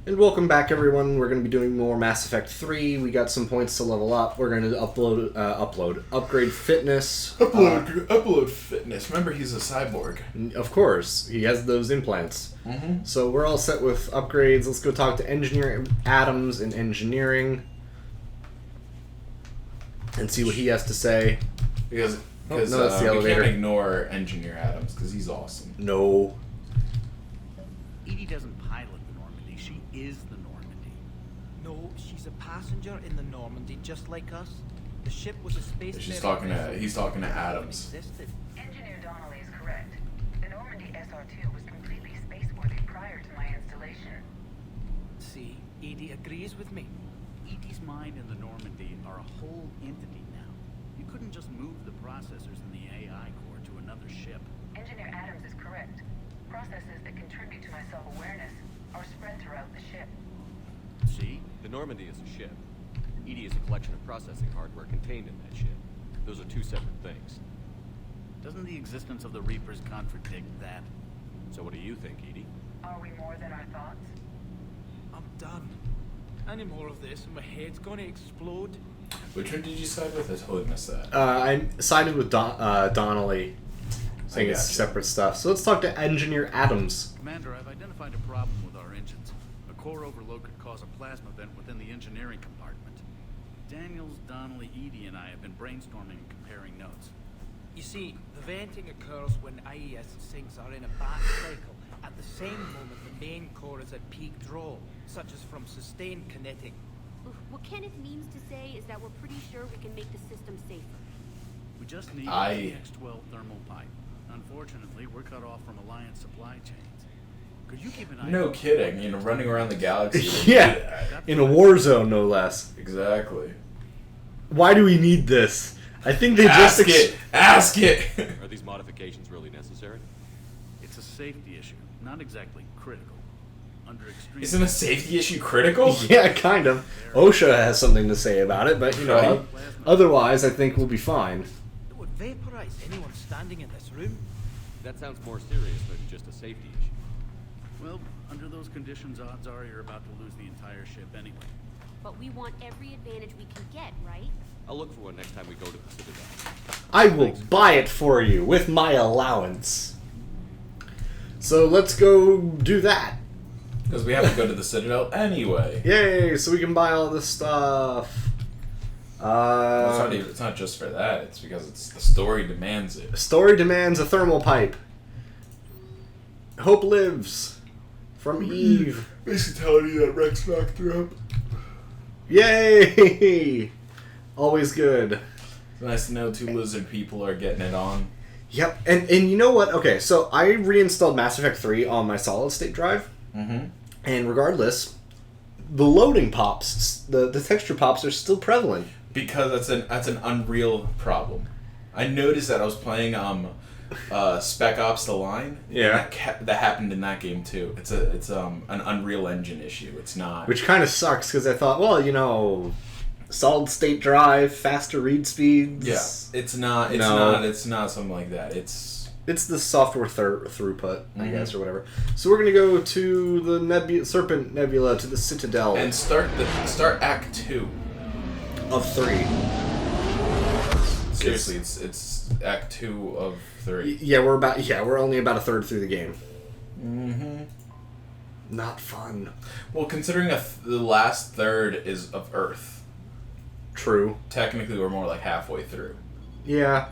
And welcome back, everyone. We're going to be doing more Mass Effect 3. We got some points to level up. We're going to upgrade fitness. Upload fitness. Remember, he's a cyborg. Of course, he has those implants. Mm-hmm. So we're all set with upgrades. Let's go talk to Engineer Adams in engineering and see what he has to say. Because that's the we elevator. can't ignore Engineer Adams because he's awesome. No. Edie doesn't pilot the Normandy. She is the Normandy. No, she's a passenger in the Normandy, just like us. The ship was a space. He's talking to Adams. Engineer Donnelly is correct. The Normandy SR2 was completely spaceworthy prior to my installation. See, Edie agrees with me. Edie's mind and the Normandy are a whole entity now. You couldn't just move the processors in the AI core to another ship. Engineer Adams is correct. Processes that contribute to my self-awareness are spread throughout the ship. See? The Normandy is a ship. Edie is a collection of processing hardware contained in that ship. Those are two separate things. Doesn't the existence of the Reapers contradict that? So what do you think, Edie? Are we more than our thoughts? I'm done. Any more of this and my head's gonna explode. Which one did you side with? I totally missed that. I sided with Donnelly, saying it's gotcha. separate stuff. So let's talk to Engineer Adams. Commander, I've identified a problem with our engines. A core overload could cause a plasma vent within the engineering compartment. Daniels, Donnelly, Edie, and I have been brainstorming and comparing notes. You see, the venting occurs when IES sinks are in a batch cycle. At the same moment, the main core is at peak draw, such as from sustained kinetic. What Kenneth means to say is that we're pretty sure we can make the system safer. We just need I- the X-12 thermal pipe. Unfortunately, we're cut off from Alliance supply chains. Could you keep an eye No on kidding. You know, running around the galaxy. Yeah, in a war zone, no less. Exactly. Why do we need this? I think they Ask just... it. Ask it. Are these modifications really necessary? It's a safety issue, not exactly critical. Under extreme Isn't a safety issue critical? Yeah, kind of. OSHA has something to say about it, but, you know, Right. otherwise I think we'll be fine. It would vaporize anyone standing in this room. That sounds more serious than just a safety issue. Well, under those conditions, odds are you're about to lose the entire ship anyway. But we want every advantage we can get, right? I'll look for one next time we go to the Citadel. I will buy it for you with my allowance. So let's go do that. Because we have to go to the Citadel anyway. Yay, so we can buy all this stuff. It's not just for that. It's because the story demands it. Story demands a thermal pipe. Hope lives. From Eve. Basically telling you that Rex knocked her up. Yay! Always good. It's nice to know two lizard people are getting it on. Yep, and you know what? Okay, so I reinstalled Mass Effect 3 on my solid state drive. Mm-hmm. And regardless, the loading pops, the texture pops are still prevalent. Because that's an Unreal problem. I noticed that I was playing Spec Ops: The Line. Yeah. And that happened in that game too. It's an Unreal Engine issue. It's not. Which kind of sucks, because I thought, well, you know, solid state drive, faster read speeds. Yeah. It's not. It's No. not. It's not something like that. It's the software throughput, I Mhm. guess, or whatever. So we're going to go to the Serpent Nebula, to the Citadel And start Act 2. of 3. Seriously, it's Act 2 of 3. Yeah, we're only about a third through the game. Mm-hmm. Not fun. Well, considering the last third is of Earth, True. technically we're more like halfway through. Yeah,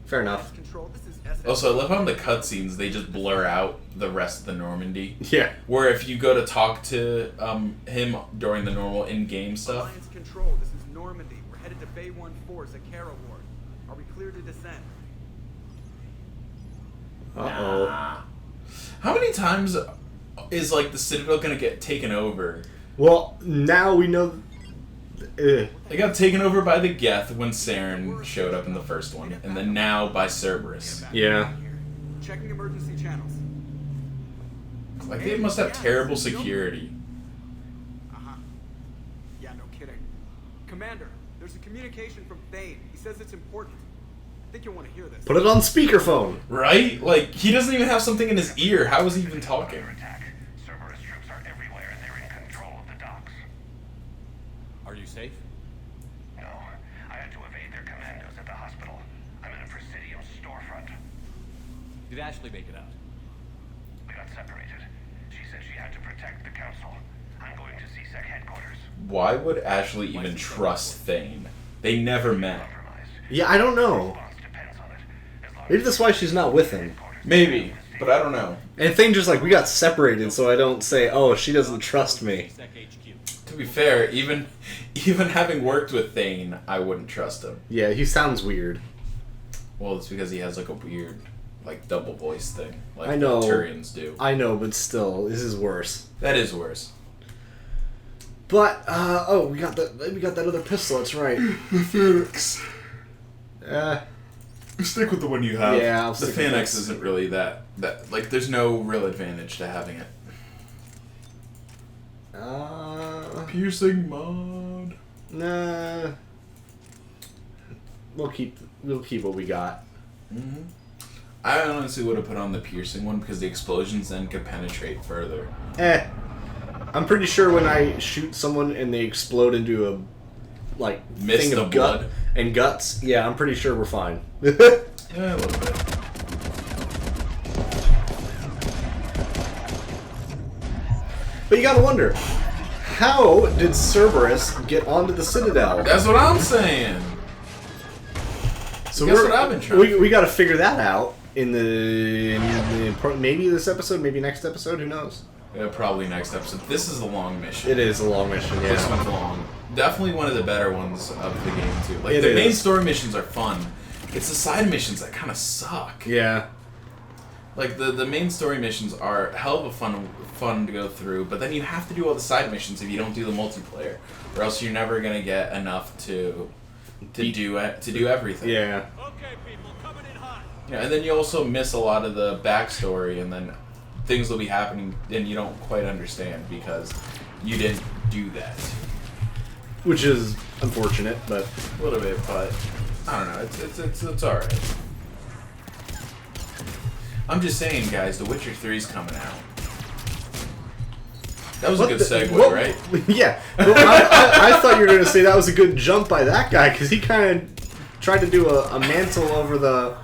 fair enough. Control, this is SS. Also, I love how in the cutscenes they just blur out the rest of the Normandy. Yeah. Where if you go to talk to him during the normal in-game stuff, Alliance Control, this is Normandy. We're headed to Bay 1-4, Zakara Ward. Are we clear to descend? Uh-oh. how many times is like the Citadel gonna get taken over? Well, now we know... They got taken over by the Geth when Saren showed up in the first one, and then now by Cerberus. Yeah. Checking emergency channels. Like they must have terrible security. Uh-huh. Yeah, no kidding. Commander, there's a communication from Thane. He says it's important. I think you'll want to hear this. Put it on speakerphone. Right? Like, he doesn't even have something in his ear. How is he even talking? Cerberus troops are everywhere and they're in control docks. Are you safe? No, I had to evade their commandos at the hospital. I'm in a Presidium storefront. Did Ashley make it out? We got separated. She said she had to protect the council. I'm going to CSEC headquarters. Why would Ashley even trust Thane? They never met. Compromised. Yeah, I don't know. Response depends on it. As long Maybe as that's why she's not with him. Maybe, but I don't know. And Thane just like, we got separated, so I don't say, oh, she doesn't trust me. CSEC HQ. To be fair, even having worked with Thane, I wouldn't trust him. Yeah, he sounds weird. Well, it's because he has like a weird, like double voice thing, like I know. the Turians do. I know, but still, this is worse. That is worse. But oh, we got that other pistol. That's right. The Phoenix. Uh, Stick with the one you have. Yeah, I'll the stick with Phoenix this. isn't really that like. There's no real advantage to having it. Piercing mod. Nah. We'll keep what we got. Mm-hmm. I honestly would have put on the piercing one because the explosions then could penetrate further. I'm pretty sure when I shoot someone and they explode into a Mist thing of of gut blood. and guts, yeah, I'm pretty sure we're fine. Yeah, a little bit. But you gotta wonder, how did Cerberus get onto the Citadel? That's what I'm saying. So Guess what I've been trying. We got to figure that out in maybe this episode, maybe next episode. Who knows? Yeah, probably next episode. This is a long mission. It is a long mission. Yeah. This one's long. Definitely one of the better ones of the game too. Like It the main is. story missions are fun. It's the side missions that kind of suck. Yeah. Like the main story missions are hell of a fun to go through, but then you have to do all the side missions if you don't do the multiplayer, or else you're never gonna get enough to do everything. Yeah. Okay, people, coming in hot. Yeah, and then you also miss a lot of the backstory, and then things will be happening and you don't quite understand because you didn't do that. Which is unfortunate, but A little bit, but I don't know. It's all right. I'm just saying, guys. The Witcher 3's coming out. That was a good segue, right? Yeah. Well, I thought you were going to say that was a good jump by that guy because he kind of tried to do a mantle over the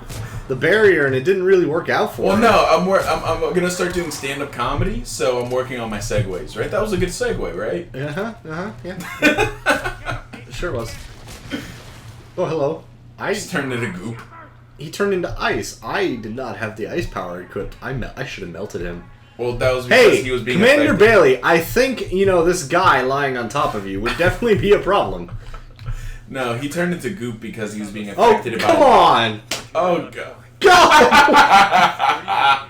barrier and it didn't really work out for Well, him. no. I'm gonna start doing stand-up comedy, so I'm working on my segues. Right? That was a good segue, right? Yeah. Sure was. Oh, hello. I just turned into goop. He turned into ice. I did not have the ice power equipped. I should have melted him. Well, that was because Hey, he was being Commander affected. Bailey, I think, this guy lying on top of you would definitely be a problem. No, he turned into goop because he was being Oh, affected by. come on! Oh god. God!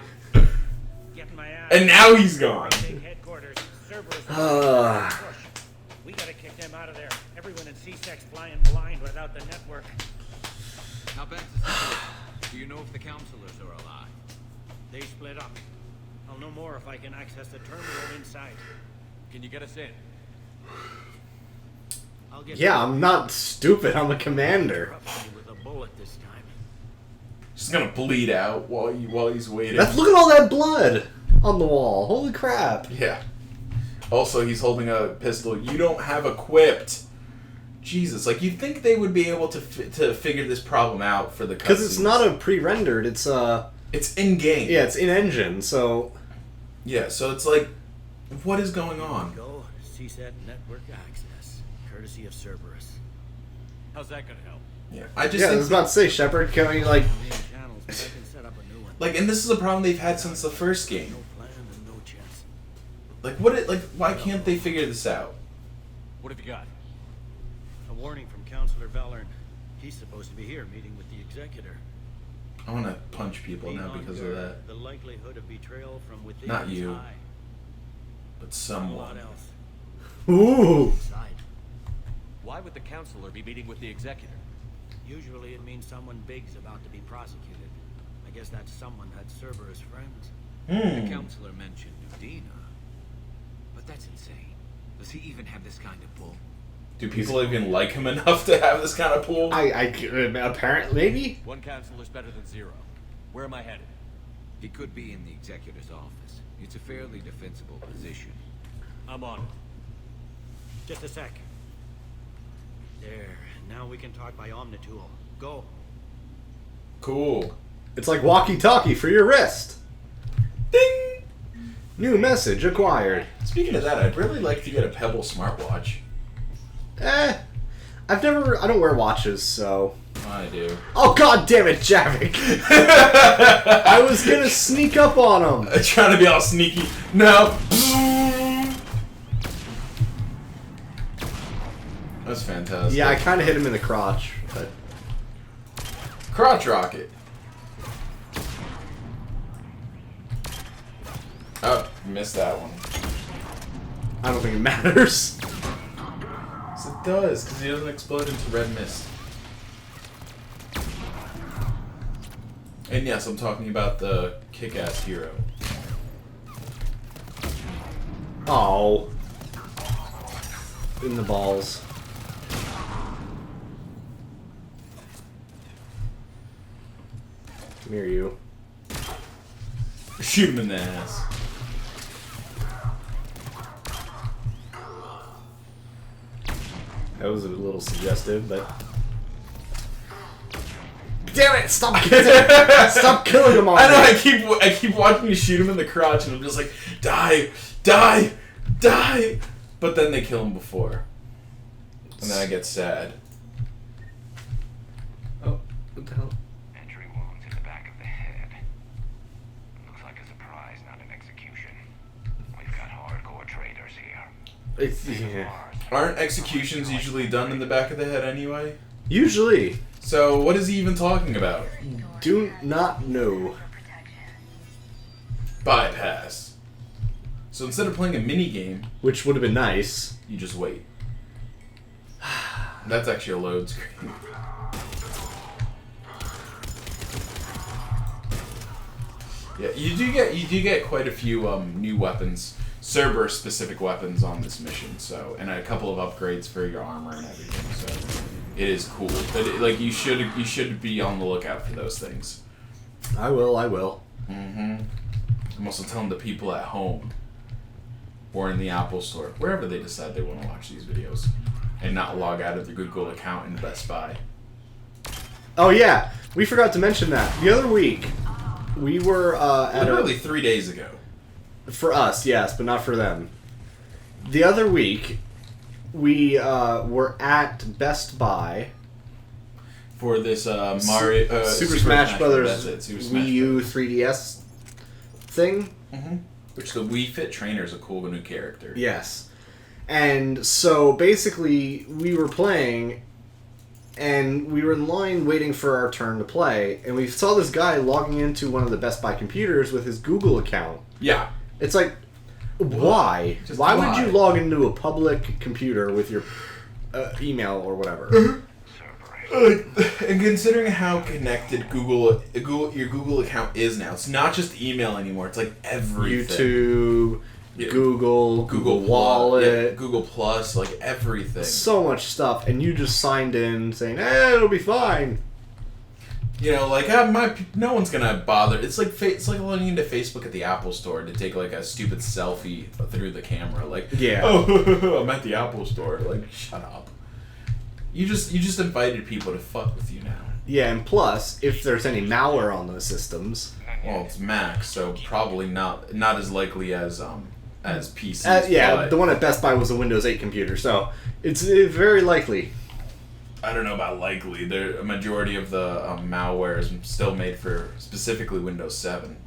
Getting my ass. And now he's gone. Big headquarters. Cerberus. We gotta kick them out of there. Everyone in C-Sec's flying blind without the network. How bad's the situation? Do you know if the counselors are alive? They split up. I'll know more if I can access the terminal inside. Can you get us in? I'll get Yeah, I'm not stupid. I'm a commander. with a bullet this time. Just gonna bleed out while he's waiting. Look at all that blood on the wall. Holy crap. Yeah. Also, he's holding a pistol you don't have equipped. Jesus, like you'd think they would be able to figure this problem out for the Because it's cutscenes. not a pre-rendered, it's It's in game. yeah, it's in-engine, so... Yeah, so it's like, what is going on? Go. CSEC network access. Courtesy of Cerberus. How's that gonna help? Yeah, I just Yeah, I think was about to say, Shepard, can we, like... Main channels, but I can set up a new one. and this is a problem they've had since the first game. No plan and no chance. Why can't they figure this out? What have you got? A warning from Counselor Valern. He's supposed to be here meeting with the executor. I want to punch people Be now on because of guard. that. The likelihood of betrayal from within Not is you. high. But A someone. lot else. Ooh! Inside. Why would the counselor be meeting with the executor? Usually it means someone big's about to be prosecuted. I guess that someone had Cerberus friends. The counselor mentioned Udina. But that's insane. Does he even have this kind of pull? Do people even like him enough to have this kind of pool? Apparently, maybe? One counselor's better than zero. Where am I headed? He could be in the executor's office. It's a fairly defensible position. I'm on it. Just a sec. There. Now we can talk by Omnitool. Go. Cool. It's like walkie-talkie for your wrist. Ding! New message acquired. Speaking of that, I'd really like to get a Pebble smartwatch. I don't wear watches, so. I do. Oh, god damn it, Javik! I was gonna sneak up on him. Trying to be all sneaky. No. That's fantastic. Yeah, I kind of hit him in the crotch, but. Crotch rocket. Oh, missed that one. I don't think it matters. Yes, it does, because he doesn't explode into red mist. And yes, I'm talking about the kick-ass hero. Oh. In the balls. Come here, you. Shoot him in the ass. That was a little suggestive, but... Damn it! Stop killing him! Stop killing him already! I know, I keep watching you shoot him in the crotch, and I'm just like, die! Die! Die! But then they kill him before. And then I get sad. Oh, what the hell? Entry wounds in the back of the head. Looks like a surprise, not an execution. We've got hardcore traders here. Yeah. Aren't executions usually done in the back of the head anyway? Usually. So, what is he even talking about? Do not know. Bypass. So instead of playing a mini game, Which would have been nice. you just wait. That's actually a load screen. Yeah, you do get quite a few new weapons, Cerberus specific weapons on this mission. So, and a couple of upgrades for your armor and everything. So, it is cool. But like you should be on the lookout for those things. I will. Mm-hmm. I'm also telling the people at home or in the Apple Store, wherever they decide they want to watch these videos, and not log out of their Google account in Best Buy. Oh yeah, we forgot to mention that. The other week, we were at Literally 3 days ago. For us, yes, but not for them. The other week, we were at Best Buy For this Mario Super Smash Brothers That's it, Super Smash Wii U 3DS thing. Mm-hmm. Which the Wii Fit Trainer is a cool new character. Yes. And so basically, we were playing, and we were in line waiting for our turn to play, and we saw this guy logging into one of the Best Buy computers with his Google account. Yeah. It's like, why? Just why why? would you log into a public computer with your email or whatever? And considering how connected your Google account is now, it's not just email anymore. It's like everything. YouTube, Yeah. Google Wallet, yeah, Google Plus, like everything. so much stuff, and you just signed in saying, it'll be fine. You know, like no one's gonna bother. It's like logging into Facebook at the Apple Store to take like a stupid selfie through the camera. Like, Yeah. oh, I'm at the Apple Store. Like, shut up. You just invited people to fuck with you now. Yeah, and plus, if there's any malware on those systems, Well, it's Mac, so probably not as likely as PCs. yeah, but the one at Best Buy was a Windows 8 computer, so it's very likely. I don't know about likely. A majority of the malware is still made for specifically Windows 7.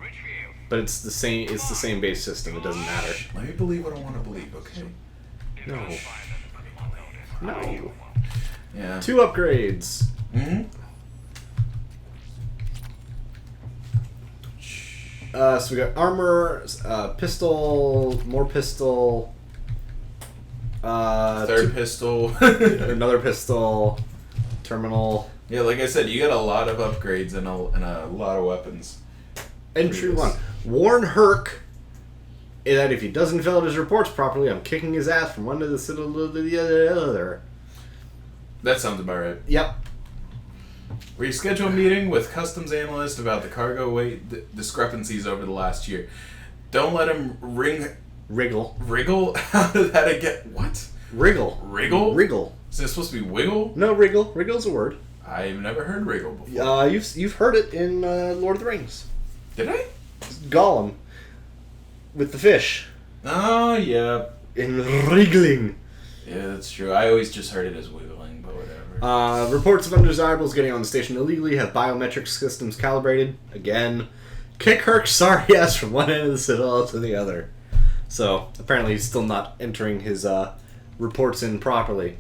But it's the same. It's the same base system. It doesn't matter. Let me believe what I want to believe, okay? No. Yeah. 2 upgrades. Mm-hmm. So we got armor, pistol, more pistol, Third pistol. another pistol, terminal. Yeah, like I said, you got a lot of upgrades and a lot of weapons. Entry 1. Warn Herc that if he doesn't fill out his reports properly, I'm kicking his ass from one to the other. That sounds about right. Yep. Reschedule a meeting with customs analyst about the cargo weight discrepancies over the last year. Don't let him wriggle out of that again. What? Wriggle. Wriggle? Wriggle. Is it supposed to be wiggle? No, wriggle. Wriggle's a word. I've never heard wriggle before. You've heard it in Lord of the Rings. Did I? Gollum. With the fish. Oh, yeah. In wriggling. Yeah, that's true. I always just heard it as wiggling, but whatever. Reports of undesirables getting on the station illegally, have biometric systems calibrated. Again. Kick Herc's sorry ass from one end of the Citadel to the other. So, apparently he's still not entering his reports in properly.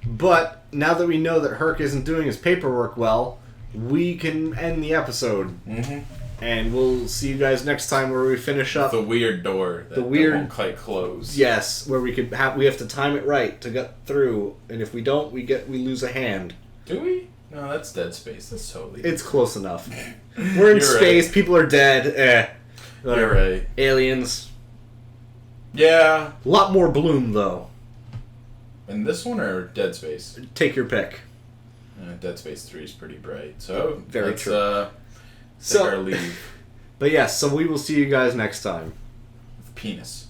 But, now that we know that Herc isn't doing his paperwork well, we can end the episode. Mm-hmm. And we'll see you guys next time where we finish up the weird door that won't quite close. Yes, where we have to time it right to get through, and if we don't, we lose a hand. Do we? No, that's Dead Space. That's totally. It's close enough. We're in space. Right. People are dead. Whatever. You're right. Aliens. Yeah. A lot more bloom though. In this one or Dead Space? Take your pick. Dead Space 3 is pretty bright. So very true. Take our leave. But yes, so we will see you guys next time. With penis.